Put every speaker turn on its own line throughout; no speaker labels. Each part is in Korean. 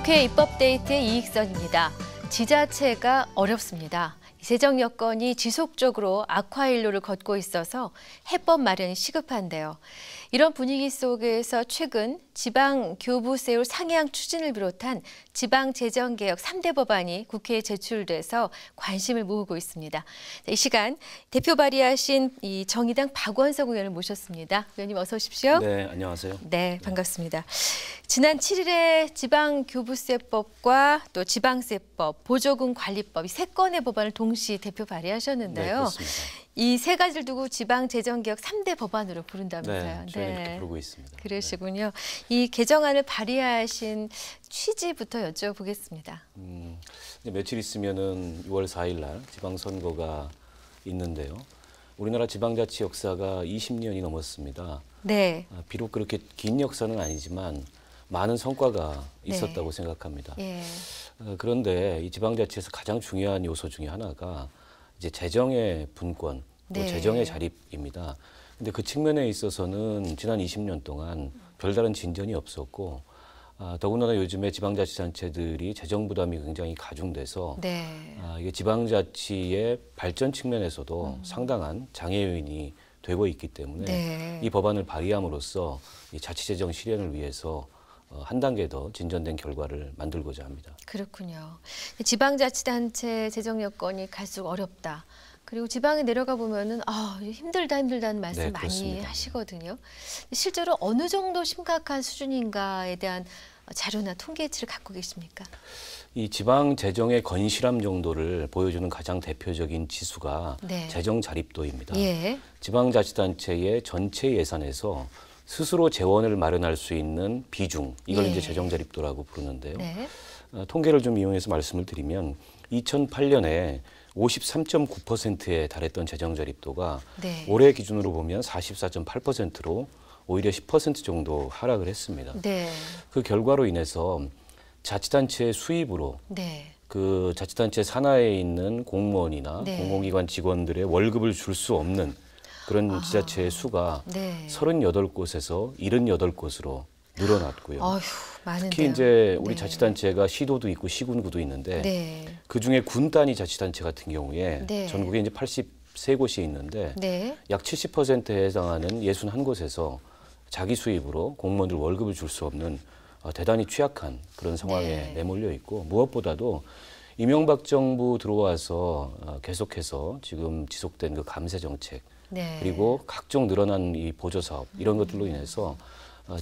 국회 입법 데이트의 이익선입니다. 지자체가 어렵습니다. 재정 여건이 지속적으로 악화일로를 걷고 있어서 해법 마련이 시급한데요. 이런 분위기 속에서 최근 지방교부세율 상향 추진을 비롯한 지방재정개혁 3대 법안이 국회에 제출돼서 관심을 모으고 있습니다. 이 시간 대표 발의하신 이 정의당 박원석 의원을 모셨습니다. 의원님 어서 오십시오.
네, 안녕하세요.
네, 반갑습니다. 지난 7일에 지방교부세법과 또 지방세법, 보조금관리법 이 세 건의 법안을 동시 대표 발의하셨는데요.
네, 그렇습니다.
이 세 가지를 두고 지방재정개혁 3대 법안으로 부른다면서요.
네, 저희는 이렇게 부르고 있습니다.
그러시군요. 이 개정안을 발의하신 취지부터 여쭤보겠습니다.
이제 며칠 있으면은 6월 4일 날 지방선거가 있는데요. 우리나라 지방자치 역사가 20년이 넘었습니다.
네.
비록 그렇게 긴 역사는 아니지만 많은 성과가 있었다고 생각합니다.
예.
그런데 이 지방자치에서 가장 중요한 요소 중에 하나가 이제 재정의 분권, 또
네.
재정의 자립입니다. 근데 그 측면에 있어서는 지난 20년 동안 별다른 진전이 없었고, 더군다나 요즘에 지방자치단체들이 재정 부담이 굉장히 가중돼서
네.
이게 지방자치의 발전 측면에서도 상당한 장애 요인이 되고 있기 때문에
네.
이 법안을 발의함으로써 이 자치재정 실현을 위해서 한 단계 더 진전된 결과를 만들고자 합니다.
그렇군요. 지방자치단체 재정 여건이 갈수록 어렵다. 그리고 지방에 내려가 보면은 힘들다는 말씀
네,
많이
그렇습니다.
하시거든요. 실제로 어느 정도 심각한 수준인가에 대한 자료나 통계치를 갖고 계십니까?
이 지방 재정의 건실함 정도를 보여주는 가장 대표적인 지수가
네.
재정 자립도입니다.
예.
지방자치단체의 전체 예산에서 스스로 재원을 마련할 수 있는 비중, 이걸
예.
이제 재정 자립도라고 부르는데요.
네.
통계를 좀 이용해서 말씀을 드리면 2008년에 53.9%에 달했던 재정 자립도가
네.
올해 기준으로 보면 44.8%로 오히려 10% 정도 하락을 했습니다.
네.
그 결과로 인해서 자치단체의 수입으로
네.
그 자치단체 산하에 있는 공무원이나
네.
공공기관 직원들의 월급을 줄 수 없는 그런 지자체의 수가
네.
38곳에서 78곳으로 늘어났고요.
어휴, 많은데요.
특히 이제 우리
네.
자치단체가 시도도 있고 시군구도 있는데
네.
그중에 군 단위 자치단체 같은 경우에
네.
전국에 이제 83곳이 있는데
네.
약 70%에 해당하는 61곳에서 자기 수입으로 공무원들 월급을 줄 수 없는 대단히 취약한 그런 상황에
네.
내몰려 있고, 무엇보다도 이명박 정부 들어와서 계속해서 지금 지속된 그 감세 정책,
네.
그리고 각종 늘어난 이 보조 사업 이런 것들로 인해서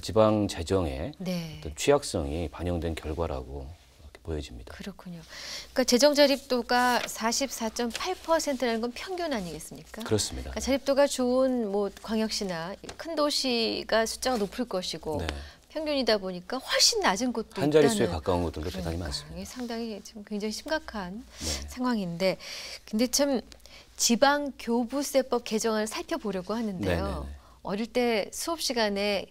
지방 재정의
네.
어떤 취약성이 반영된 결과라고 이렇게 보여집니다.
그렇군요. 그러니까 재정 자립도가 44.8%라는 건 평균 아니겠습니까?
그렇습니다.
그러니까 자립도가 좋은 뭐 광역시나 큰 도시가 숫자가 높을 것이고
네.
평균이다 보니까 훨씬 낮은 곳도
한 자릿수에
있다는.
가까운 것들도 대단히
그러니까
많습니다.
이게 상당히 지금 굉장히 심각한
네.
상황인데, 근데 참 지방교부세법 개정안을 살펴보려고 하는데요.
네네네.
어릴 때 수업 시간에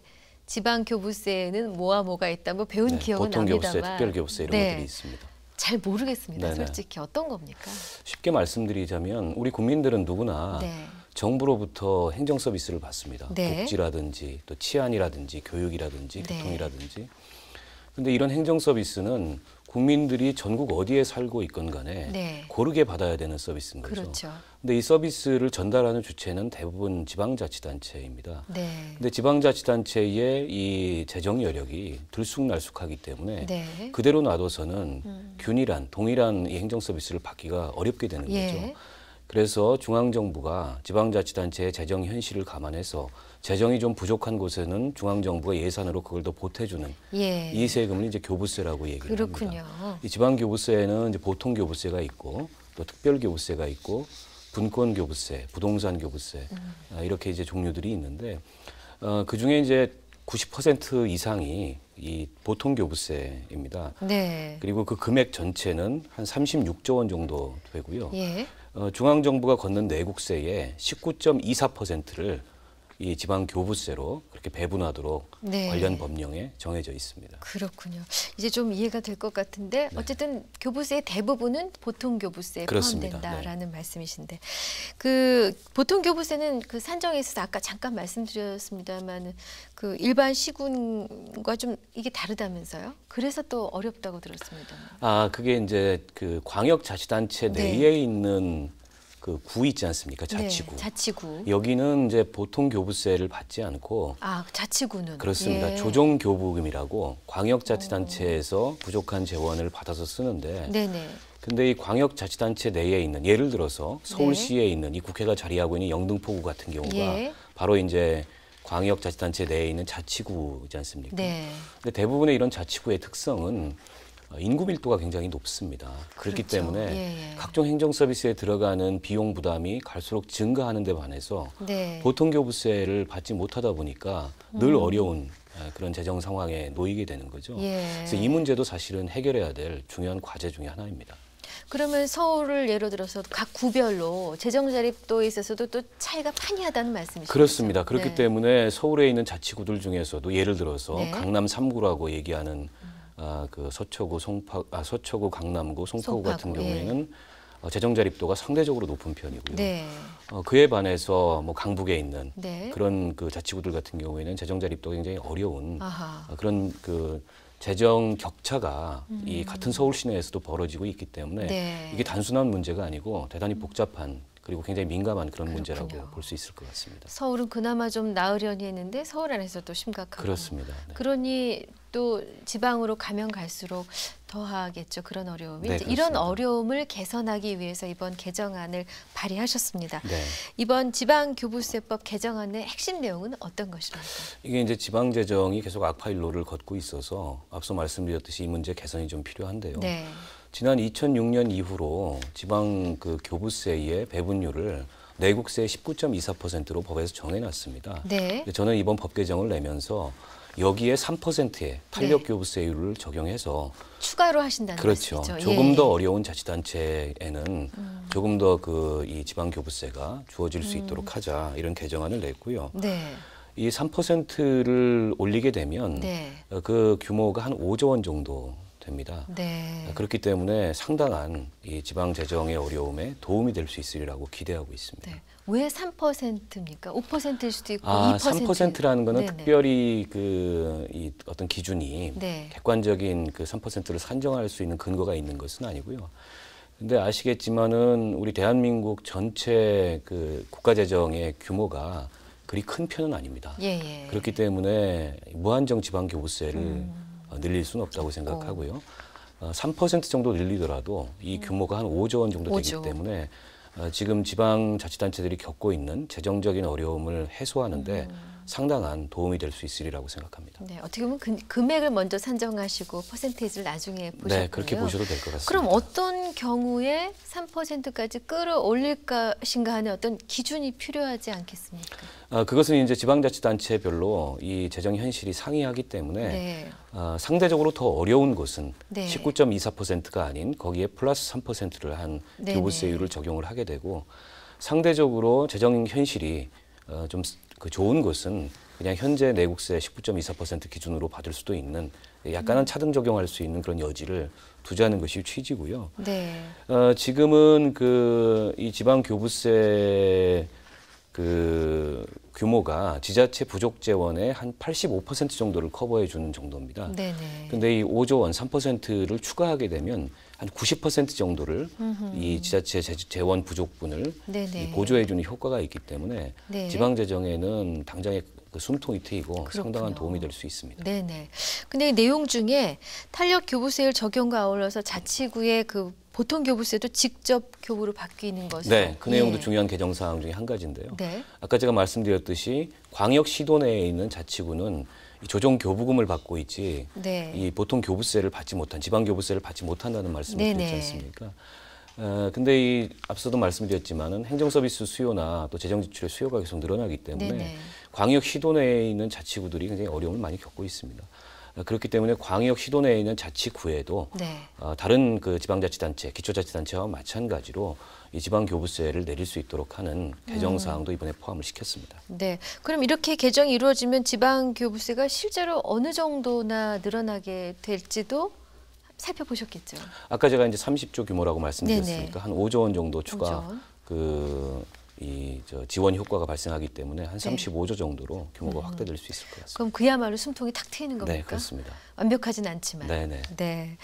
지방교부세에는 뭐가 있다 뭐 배운 기억은
보통교부세,
납니다만
특별교부세 이런
네.
것들이 있습니다.
잘 모르겠습니다.
네네.
솔직히 어떤 겁니까?
쉽게 말씀드리자면 우리 국민들은 누구나
네.
정부로부터 행정 서비스를 받습니다.
네.
복지라든지 또 치안이라든지 교육이라든지
네.
교통이라든지. 그런데 이런 행정 서비스는 국민들이 전국 어디에 살고 있건 간에
네.
고르게 받아야 되는 서비스인 거죠.
그렇죠.
근데 이 서비스를 전달하는 주체는 대부분 지방자치단체입니다.
네.
근데 지방자치단체의 이 재정 여력이 들쑥날쑥하기 때문에
네.
그대로 놔둬서는 균일한, 동일한 이 행정 서비스를 받기가 어렵게 되는
예.
거죠. 그래서 중앙정부가 지방자치단체의 재정 현실을 감안해서 재정이 좀 부족한 곳에는 중앙정부가 예산으로 그걸 더 보태주는
예.
이 세금을 이제 교부세라고 얘기를
그렇군요.
합니다. 이 지방교부세에는 이제 보통교부세가 있고 또 특별교부세가 있고 분권교부세, 부동산교부세 이렇게 이제 종류들이 있는데 그 중에 이제 90% 이상이 이 보통교부세입니다.
네.
그리고 그 금액 전체는 한 36조 원 정도 되고요.
예.
중앙정부가 걷는 내국세의 19.24%를 이 지방교부세로 그렇게 배분하도록
네.
관련 법령에 정해져 있습니다.
그렇군요. 이제 좀 이해가 될 것 같은데 어쨌든 교부세의 대부분은 보통교부세에
그렇습니다.
포함된다라는 말씀이신데 그 보통교부세는 그 산정에 있어서 아까 잠깐 말씀드렸습니다만 그 일반 시군과 좀 이게 다르다면서요? 그래서 또 어렵다고 들었습니다.
아, 그게 이제 그 광역자치단체
네.
내에 있는 그 구 있지 않습니까? 자치구.
네, 자치구.
여기는 이제 보통 교부세를 받지 않고
아, 자치구는
그렇습니다.
예.
조정교부금이라고 광역자치단체에서 부족한 재원을 받아서 쓰는데
네네.
근데 이 광역자치단체 내에 있는 예를 들어서 서울시에 있는 이 국회가 자리하고 있는 영등포구 같은 경우가
예.
바로 이제 광역자치단체 내에 있는 자치구이지 않습니까?
네.
근데 대부분의 이런 자치구의 특성은 인구 밀도가 굉장히 높습니다. 그렇기
그렇죠.
때문에
예, 예.
각종 행정 서비스에 들어가는 비용 부담이 갈수록 증가하는 데 반해서
네.
보통교부세를 받지 못하다 보니까 늘 어려운 그런 재정 상황에 놓이게 되는 거죠.
예.
그래서 이 문제도 사실은 해결해야 될 중요한 과제 중에 하나입니다.
그러면 서울을 예로 들어서 각 구별로 재정 자립도에 있어서도 또 차이가 판이하다는 말씀이시죠?
그렇습니다. 그렇기
네.
때문에 서울에 있는 자치구들 중에서도 예를 들어서
네.
강남 3구라고 얘기하는 그 서초구, 강남구, 송파구 같은
송파구,
경우에는 재정 자립도가 상대적으로 높은 편이고요.
네.
그에 반해서 뭐 강북에 있는
네.
그런 그 자치구들 같은 경우에는 재정 자립도가 굉장히 어려운
아하.
그런 그 재정 격차가 이 같은 서울 시내에서도 벌어지고 있기 때문에
네.
이게 단순한 문제가 아니고 대단히 복잡한 그리고 굉장히 민감한 그런 문제라고
그렇군요.
볼 수 있을 것 같습니다.
서울은 그나마 좀 나으려니 했는데 서울 안에서도 심각하고.
그렇습니다. 네.
그러니 또 지방으로 가면 갈수록 더하겠죠. 그런 어려움이.
네,
이제 이런
그렇습니다.
어려움을 개선하기 위해서 이번 개정안을 발의하셨습니다.
네.
이번 지방교부세법 개정안의 핵심 내용은 어떤 것입니까?
이게 이제 지방 재정이 계속 악화일로를 걷고 있어서 앞서 말씀드렸듯이 이 문제 개선이 좀 필요한데요.
네.
지난 2006년 이후로 지방 그 교부세의 배분율을 내국세 19.24%로 법에서 정해놨습니다.
네.
근데 저는 이번 법 개정을 내면서 여기에 3%의 탄력 교부세율을 적용해서
추가로 하신다는
그렇죠.
말씀이죠.
조금
예.
더 어려운 자치단체에는 조금 더 그 이 지방 교부세가 주어질 수 있도록 하자 이런 개정안을 냈고요.
네.
이 3%를 올리게 되면
네.
그 규모가 한 5조 원 정도 됩니다.
네.
그렇기 때문에 상당한 이 지방 재정의 어려움에 도움이 될 수 있으리라고 기대하고 있습니다.
네. 왜 3%입니까? 5%일 수도 있고 2%.
3%라는 거는
네네.
특별히 이 어떤 기준이
네.
객관적인 그 3%를 산정할 수 있는 근거가 있는 것은 아니고요. 근데 아시겠지만은 우리 대한민국 전체 그 국가 재정의 규모가 그리 큰 편은 아닙니다.
예, 예.
그렇기 때문에 무한정 지방 교부세를 늘릴 수는 없다고 생각하고요. 3% 정도 늘리더라도 이 규모가 한 5조 원 정도 되기
5조.
때문에 지금 지방자치단체들이 겪고 있는 재정적인 어려움을 해소하는데 상당한 도움이 될 수 있으리라고 생각합니다.
네, 어떻게 보면 금액을 먼저 산정하시고 퍼센테이지를 나중에 보셨고요.
네, 그렇게 보셔도 될 것 같습니다.
그럼 어떤 경우에 3%까지 끌어올릴 것인가 하는 어떤 기준이 필요하지 않겠습니까?
그것은 이제 지방자치단체별로 이 재정 현실이 상이하기 때문에
네.
상대적으로 더 어려운 곳은
네.
19.24%가 아닌 거기에 플러스 3%를 한
네네.
교부세율을 적용을 하게 되고 상대적으로 재정 현실이 좀 그 좋은 것은 그냥 현재 내국세 19.24% 기준으로 받을 수도 있는 약간은 차등 적용할 수 있는 그런 여지를 두자는 것이 취지고요.
네.
지금은 이 지방 교부세 그 규모가 지자체 부족 재원의 한 85% 정도를 커버해 주는 정도입니다.
네네.
근데 이 5조 원 3%를 추가하게 되면 한 90% 정도를 이 지자체 재원 부족분을
네네.
이 보조해 주는 효과가 있기 때문에
네.
지방 재정에는 당장의 그 숨통이 트이고
그렇군요.
상당한 도움이 될 수 있습니다.
네네. 근데 이 내용 중에 탄력 교부세율 적용과 아울러서 자치구의 그 보통 교부세도 직접 교부로 바뀌는 것으로.
네, 그 내용도
예.
중요한 개정 사항 중에 한 가지인데요.
네.
아까 제가 말씀드렸듯이 광역 시도 내에 있는 자치구는 이 조정 교부금을 받고 있지
네.
이 보통 교부세를 받지 못한 지방 교부세를 받지 못한다는 말씀을
네네.
드렸지 않습니까? 근데 이 앞서도 말씀드렸지만은 행정 서비스 수요나 또 재정 지출의 수요가 계속 늘어나기 때문에
네네.
광역 시도 내에 있는 자치구들이 굉장히 어려움을 많이 겪고 있습니다. 그렇기 때문에 광역 시도 내에 있는 자치구에도
네.
다른 그 지방자치단체, 기초자치단체와 마찬가지로 이 지방교부세를 내릴 수 있도록 하는 개정 사항도 이번에 포함을 시켰습니다.
네. 그럼 이렇게 개정이 이루어지면 지방교부세가 실제로 어느 정도나 늘어나게 될지도 살펴보셨겠죠.
아까 제가 이제 30조 규모라고 말씀드렸으니까
네네.
한 5조 원 정도 추가
5조 원.
지원 효과가 발생하기 때문에 한 35조 정도로 규모가 확대될 수 있을 것 같습니다.
그럼 그야말로 숨통이 탁 트이는 겁니까?
네, 그렇습니다.
완벽하진 않지만.
네네.
네.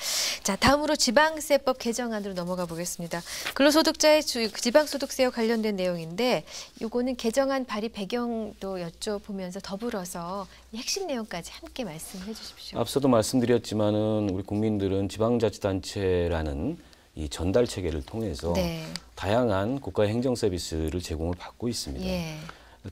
자, 다음으로 지방세법 개정안으로 넘어가 보겠습니다. 근로소득자의 지방소득세와 관련된 내용인데 이거는 개정안 발의 배경도 여쭤보면서 더불어서 이 핵심 내용까지 함께 말씀해 주십시오.
앞서도 말씀드렸지만은 우리 국민들은 지방자치단체라는 이 전달 체계를 통해서
네.
다양한 국가의 행정 서비스를 제공을 받고 있습니다.
예.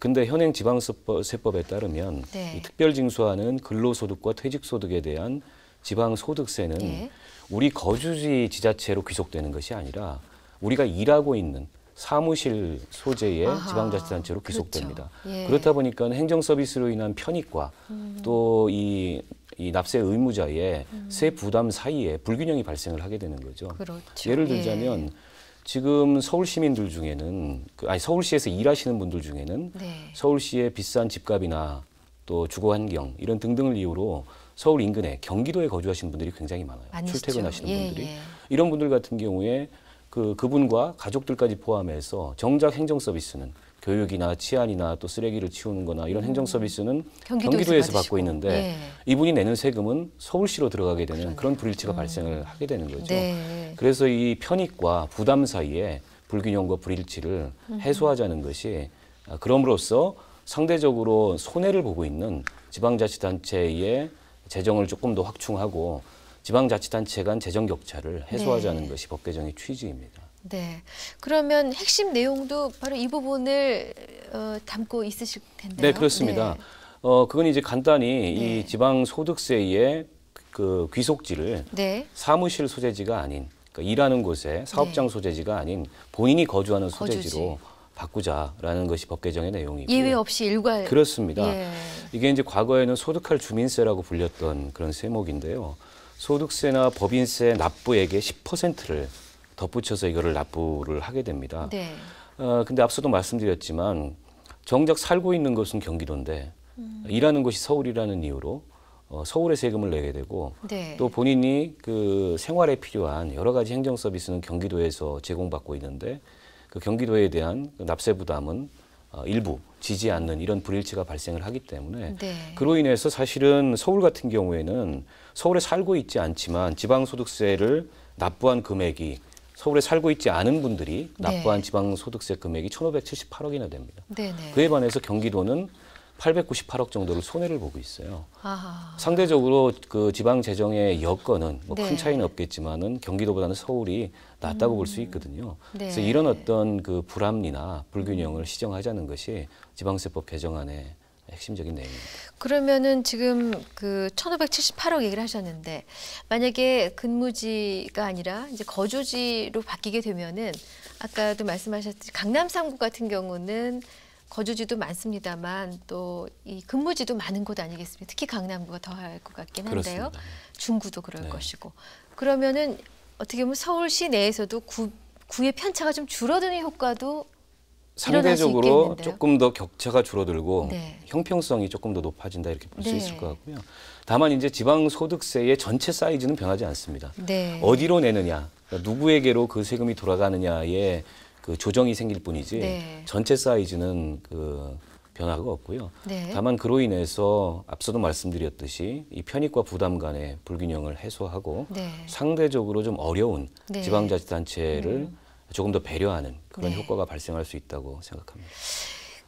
근데 현행 지방세법에 따르면
네.
이 특별징수하는 근로소득과 퇴직소득에 대한 지방소득세는
예.
우리 거주지 지자체로 귀속되는 것이 아니라 우리가 일하고 있는 사무실 소재의
아하,
지방자치단체로 귀속됩니다.
그렇죠. 예.
그렇다 보니까 행정 서비스로 인한 편익과 또 이 납세 의무자의 세 부담 사이에 불균형이 발생을 하게 되는 거죠.
그렇죠.
예를 들자면 지금 서울 시민들 중에는 서울시에서 일하시는 분들 중에는
네.
서울시의 비싼 집값이나 또 주거 환경 이런 등등을 이유로 서울 인근에 경기도에 거주하시는 분들이 굉장히 많아요.
많으시죠.
출퇴근하시는
예,
분들이.
예.
이런 분들 같은 경우에 그분과 가족들까지 포함해서 정작 행정 서비스는 교육이나 치안이나 또 쓰레기를 치우는 거나 이런 행정 서비스는 경기도에서 받고 있는데
예.
이분이 내는 세금은 서울시로 들어가게 되는 그런 불일치가 발생을 하게 되는 거죠.
네.
그래서 이 편익과 부담 사이에 불균형과 불일치를 해소하자는 것이 그럼으로써 상대적으로 손해를 보고 있는 지방자치단체의 재정을 조금 더 확충하고 지방자치단체 간 재정 격차를 해소하자는
네.
것이 법 개정의 취지입니다.
네. 그러면 핵심 내용도 바로 이 부분을 담고 있으실 텐데요.
네, 그렇습니다.
네.
그건 이제 간단히
네.
이 지방소득세의 그 귀속지를
네.
사무실 소재지가 아닌 그러니까 일하는 곳에 사업장
네.
소재지가 아닌 본인이 거주하는 소재지로
거주지.
바꾸자라는 것이 법 개정의 내용이고요.
예외 없이 일괄.
그렇습니다.
예.
이게 이제 과거에는 소득할 주민세라고 불렸던 그런 세목인데요. 소득세나 법인세 납부액의 10%를 덧붙여서 이거를 납부를 하게 됩니다.
네.
근데 앞서도 말씀드렸지만 정작 살고 있는 곳은 경기도인데 일하는 곳이 서울이라는 이유로 서울에 세금을 내게 되고
네.
또 본인이 그 생활에 필요한 여러 가지 행정 서비스는 경기도에서 제공받고 있는데 그 경기도에 대한 그 납세 부담은 일부 지지 않는 이런 불일치가 발생을 하기 때문에
네.
그로 인해서 사실은 서울 같은 경우에는 서울에 살고 있지 않지만 지방소득세를 납부한 금액이 서울에 살고 있지 않은 분들이 납부한
네.
지방소득세 금액이 1,578억이나 됩니다.
네네.
그에 반해서 경기도는 898억 정도를 손해를 보고 있어요.
아하.
상대적으로 그 지방 재정의 여건은 뭐 큰
네.
차이는 없겠지만은 경기도보다는 서울이 낫다고 볼 수 있거든요.
네.
그래서 이런 어떤 그 불합리나 불균형을 시정하자는 것이 지방세법 개정안의 핵심적인 내용입니다.
그러면은 지금 그 1,578억 얘기를 하셨는데 만약에 근무지가 아니라 이제 거주지로 바뀌게 되면은 아까도 말씀하셨듯이 강남 3구 같은 경우는 거주지도 많습니다만 또 이 근무지도 많은 곳 아니겠습니까? 특히 강남구가 더할 것 같긴 한데요.
그렇습니다.
중구도 그럴
네.
것이고. 그러면은 어떻게 보면 서울시 내에서도 구의 편차가 좀 줄어드는 효과도 일어날 수
상대적으로
있겠는데요?
조금 더 격차가 줄어들고
네.
형평성이 조금 더 높아진다 이렇게 볼 수
네.
있을 것 같고요. 다만 이제 지방소득세의 전체 사이즈는 변하지 않습니다.
네.
어디로 내느냐, 그러니까 누구에게로 그 세금이 돌아가느냐에 그 조정이 생길 뿐이지
네.
전체 사이즈는 그 변화가 없고요.
네.
다만 그로 인해서 앞서도 말씀드렸듯이 이 편익과 부담 간의 불균형을 해소하고
네.
상대적으로 좀 어려운
네.
지방자치단체를 조금 더 배려하는 그런
네.
효과가 발생할 수 있다고 생각합니다.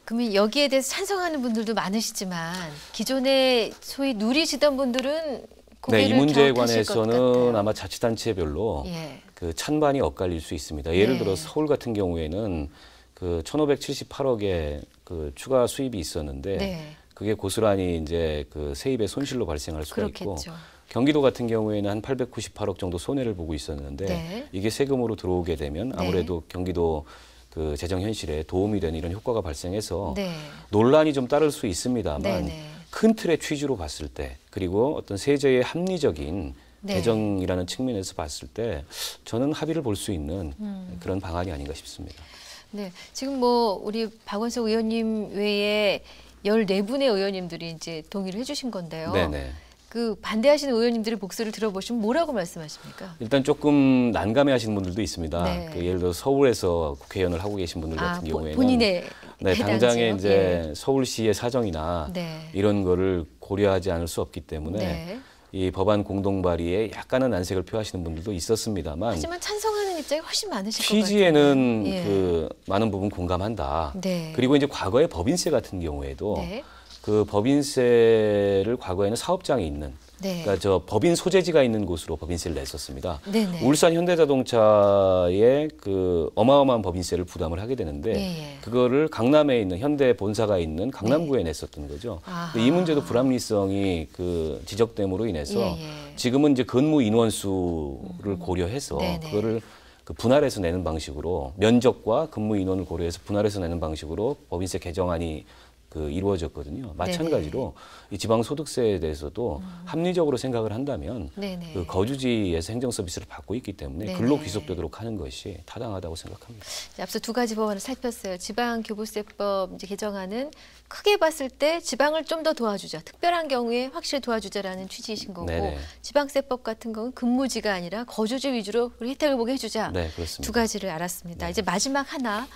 그러면 여기에 대해서 찬성하는 분들도 많으시지만 기존에 소위 누리시던 분들은
네,
고개를
이 문제에
갸웃하실 것
관해서는
같아요.
아마 자치단체별로
예.
그 찬반이 엇갈릴 수 있습니다. 예를
네.
들어 서울 같은 경우에는 그 1,578억의 그 추가 수입이 있었는데
네.
그게 고스란히 이제 그 세입의 손실로 발생할 수가 있고
그렇겠죠.
경기도 같은 경우에는 한 898억 정도 손해를 보고 있었는데
네.
이게 세금으로 들어오게 되면 아무래도 경기도 그 재정 현실에 도움이 되는 이런 효과가 발생해서
네.
논란이 좀 따를 수 있습니다만
네네.
큰 틀의 취지로 봤을 때 그리고 어떤 세제의 합리적인
네.
개정이라는 측면에서 봤을 때 저는 합의를 볼 수 있는 그런 방안이 아닌가 싶습니다.
네, 지금 뭐 우리 박원석 의원님 외에 14분의 의원님들이 이제 동의를 해주신 건데요.
네네.
그 반대하시는 의원님들의 목소리를 들어보시면 뭐라고 말씀하십니까?
일단 조금 난감해하시는 분들도 있습니다.
네.
그 예를 들어 서울에서 국회의원을 하고 계신 분들 같은 경우에는
본인의
네,
해당
당장에
지역?
이제
예.
서울시의 사정이나
네.
이런 거를 고려하지 않을 수 없기 때문에
네.
이 법안 공동 발의에 약간은 안색을 표하시는 분들도 있었습니다만
하지만 찬성하는 입장이 훨씬 많으실 것 같아요.
취지에는
예.
그 많은 부분 공감한다.
네.
그리고 이제 과거에 법인세 같은 경우에도
네.
그 법인세를 과거에는 사업장이 있는
네.
그러니까 저 법인 소재지가 있는 곳으로 법인세를 냈었습니다.
네네.
울산 현대자동차에 그 어마어마한 법인세를 부담을 하게 되는데
예, 예.
그거를 강남에 있는 현대 본사가 있는 강남구에 냈었던 거죠.
아하.
이 문제도 불합리성이 그 지적됨으로 인해서
예, 예.
지금은 이제 근무 인원수를 고려해서
네네.
그거를 그 분할해서 내는 방식으로 면적과 근무 인원을 고려해서 분할해서 내는 방식으로 법인세 개정안이 그 이루어졌거든요. 마찬가지로 이 지방소득세에 대해서도 합리적으로 생각을 한다면
네네.
그 거주지에서 행정 서비스를 받고 있기 때문에
네네.
근로 귀속되도록 하는 것이 타당하다고 생각합니다.
앞서 두 가지 법안을 살폈어요. 지방교부세법 이제 개정안은 크게 봤을 때 지방을 좀 더 도와주자. 특별한 경우에 확실히 도와주자라는 취지이신 거고
네네.
지방세법 같은 경우는 근무지가 아니라 거주지 위주로 우리 혜택을 보게 해주자.
네, 그렇습니다.
두 가지를 알았습니다.
네.
이제 마지막 하나.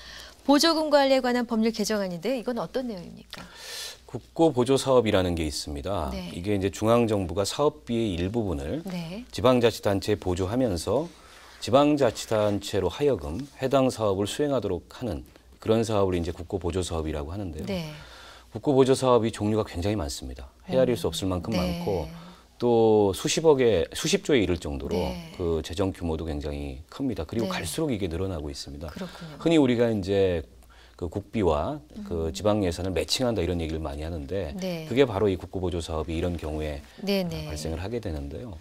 보조금 관리에 관한 법률 개정안인데 이건 어떤 내용입니까?
국고보조사업이라는 게 있습니다.
네.
이게 이제 중앙정부가 사업비의 일부분을
네.
지방자치단체에 보조하면서 지방자치단체로 하여금 해당 사업을 수행하도록 하는 그런 사업을 이제 국고보조사업이라고 하는데요.
네.
국고보조사업이 종류가 굉장히 많습니다. 헤아릴 수 없을 만큼
네.
많고 또 수십조에 이를 정도로
네.
그 재정 규모도 굉장히 큽니다. 그리고
네.
갈수록 이게 늘어나고 있습니다.
그렇군요.
흔히 우리가 이제 그 국비와 그 지방 예산을 매칭한다 이런 얘기를 많이 하는데
네.
그게 바로 이 국고보조 사업이 이런 경우에
네네.
발생을 하게 되는데요.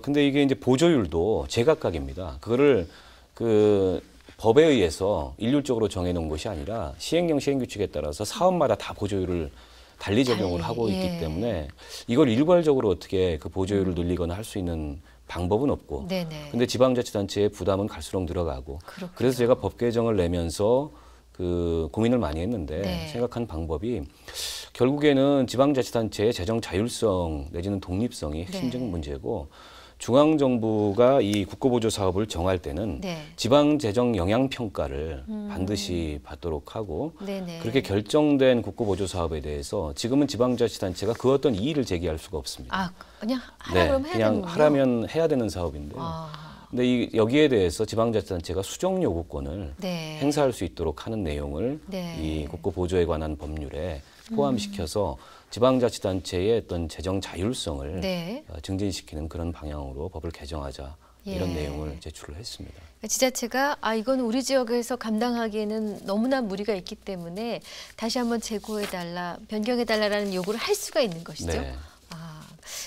근데 이게 이제 보조율도 제각각입니다. 그거를 그 법에 의해서 일률적으로 정해놓은 것이 아니라 시행령 시행규칙에 따라서 사업마다 다 보조율을 달리 적용을 하고 있기
예.
때문에 이걸 일괄적으로 어떻게 그 보조율을 늘리거나 할 수 있는 방법은 없고
네네.
근데 지방자치단체의 부담은 갈수록 늘어가고
그렇군요.
그래서 제가 법 개정을 내면서 그 고민을 많이 했는데
네.
생각한 방법이 결국에는 지방자치단체의 재정 자율성 내지는 독립성이 핵심적
네.
문제고 중앙정부가 이 국고보조 사업을 정할 때는
네.
지방재정 영향평가를 반드시 받도록 하고
네네.
그렇게 결정된 국고보조 사업에 대해서 지금은 지방자치단체가 그 어떤 이의를 제기할 수가 없습니다.
아 그냥 하라 그러면 해야
그냥
되는군요.
하라면 해야 되는 사업인데요.
아,
근데 여기에 대해서 지방자치단체가 수정 요구권을
네.
행사할 수 있도록 하는 내용을
네.
이 국고보조에 관한 법률에 포함시켜서 지방자치단체의 어떤 재정 자율성을
네.
증진시키는 그런 방향으로 법을 개정하자 이런
예.
내용을 제출을 했습니다.
지자체가 이건 우리 지역에서 감당하기에는 너무나 무리가 있기 때문에 다시 한번 재고해달라, 변경해달라라는 요구를 할 수가 있는 것이죠.
네.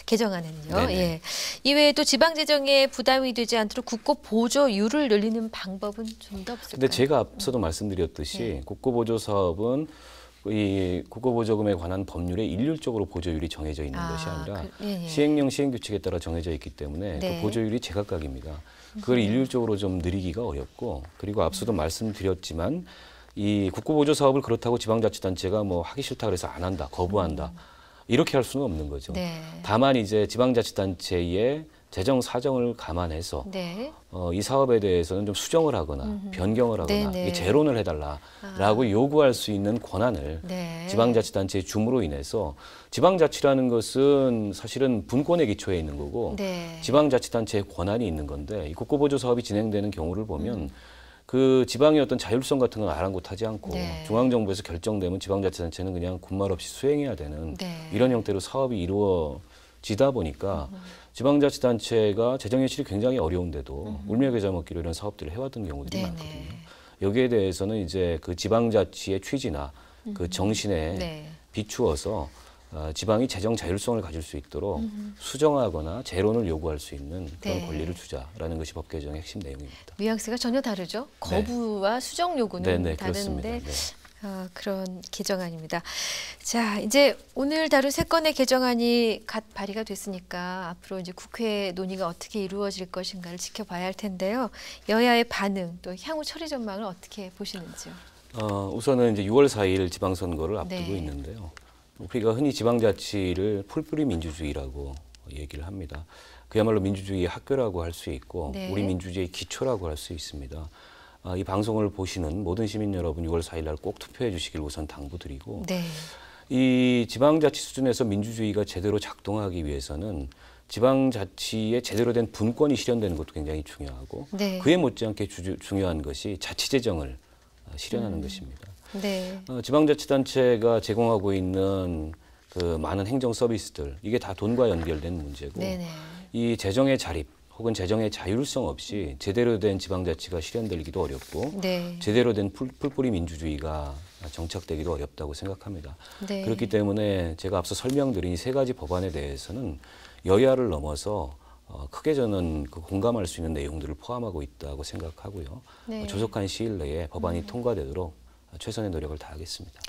개정안에는요.
네네.
예. 이외에 또 지방 재정에 부담이 되지 않도록 국고 보조율을 늘리는 방법은 좀 더 없을까요?
근데 제가 앞서도 말씀드렸듯이
네.
국고보조 사업은 이 국고보조금에 관한 법률에 일률적으로 보조율이 정해져 있는 것이 아니라
예.
시행령 시행규칙에 따라 정해져 있기 때문에
네.
그 보조율이 제각각입니다. 그걸 일률적으로 좀 늘리기가 어렵고 그리고 앞서도 말씀드렸지만 이 국고보조 사업을 그렇다고 지방자치단체가 뭐 하기 싫다 그래서 안 한다, 거부한다 이렇게 할 수는 없는 거죠.
네.
다만 이제 지방자치단체의 재정 사정을 감안해서
네.
이 사업에 대해서는 좀 수정을 하거나 변경을 하거나
네네.
이 재론을 해달라라고 요구할 수 있는 권한을
네.
지방자치단체에 줌으로 인해서 지방자치라는 것은 사실은 분권의 기초에 있는 거고
네.
지방자치단체의 권한이 있는 건데 이 국고보조 사업이 진행되는 경우를 보면 그 지방의 어떤 자율성 같은 건 아랑곳하지 않고
네.
중앙정부에서 결정되면 지방자치단체는 그냥 군말 없이 수행해야 되는
네.
이런 형태로 사업이 이루어지다 보니까 지방자치단체가 재정 현실이 굉장히 어려운데도 울며 겨자 먹기로 이런 사업들을 해왔던 경우들이
네네.
많거든요. 여기에 대해서는 이제 그 지방자치의 취지나 그 정신에
네.
비추어서 지방이 재정 자율성을 가질 수 있도록 수정하거나 재론을 요구할 수 있는 그런
네.
권리를 주자라는 것이 법 개정의 핵심 내용입니다.
뉘앙스가 전혀 다르죠. 거부와 수정 요구는
네,
다른데
그렇습니다. 네.
그런 개정안입니다. 자, 이제 오늘 다룬 세 건의 개정안이 갓 발의가 됐으니까 앞으로 이제 국회 논의가 어떻게 이루어질 것인가를 지켜봐야 할 텐데요. 여야의 반응 또 향후 처리 전망을 어떻게 보시는지요?
우선은 이제 6월 4일 지방선거를 앞두고
네.
있는데요. 우리가 흔히 지방자치를 풀뿌리 민주주의라고 얘기를 합니다. 그야말로 민주주의의 학교라고 할 수 있고
네.
우리 민주주의의 기초라고 할 수 있습니다. 이 방송을 보시는 모든 시민 여러분 6월 4일 날 꼭 투표해 주시길 우선 당부드리고
네.
이 지방자치 수준에서 민주주의가 제대로 작동하기 위해서는 지방자치의 제대로 된 분권이 실현되는 것도 굉장히 중요하고
네.
그에 못지않게 중요한 것이 자치재정을 실현하는 것입니다.
네.
지방자치단체가 제공하고 있는 그 많은 행정 서비스들 이게 다 돈과 연결된 문제고
네네.
이 재정의 자립 혹은 재정의 자율성 없이 제대로 된 지방자치가 실현되기도 어렵고
네.
제대로 된 풀뿌리 민주주의가 정착되기도 어렵다고 생각합니다.
네.
그렇기 때문에 제가 앞서 설명드린 이 세 가지 법안에 대해서는 여야를 넘어서 크게 저는 공감할 수 있는 내용들을 포함하고 있다고 생각하고요.
네.
조속한 시일 내에 법안이 통과되도록 최선의 노력을 다하겠습니다.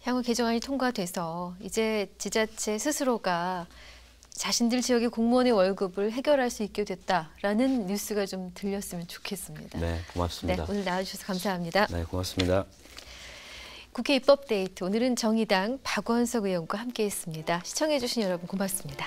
향후 개정안이 통과돼서 이제 지자체 스스로가 자신들 지역의 공무원의 월급을 해결할 수 있게 됐다라는 뉴스가 좀 들렸으면 좋겠습니다.
네, 고맙습니다.
네, 오늘 나와주셔서 감사합니다.
네, 고맙습니다.
국회 입법데이트 오늘은 정의당 박원석 의원과 함께했습니다. 시청해주신 여러분 고맙습니다.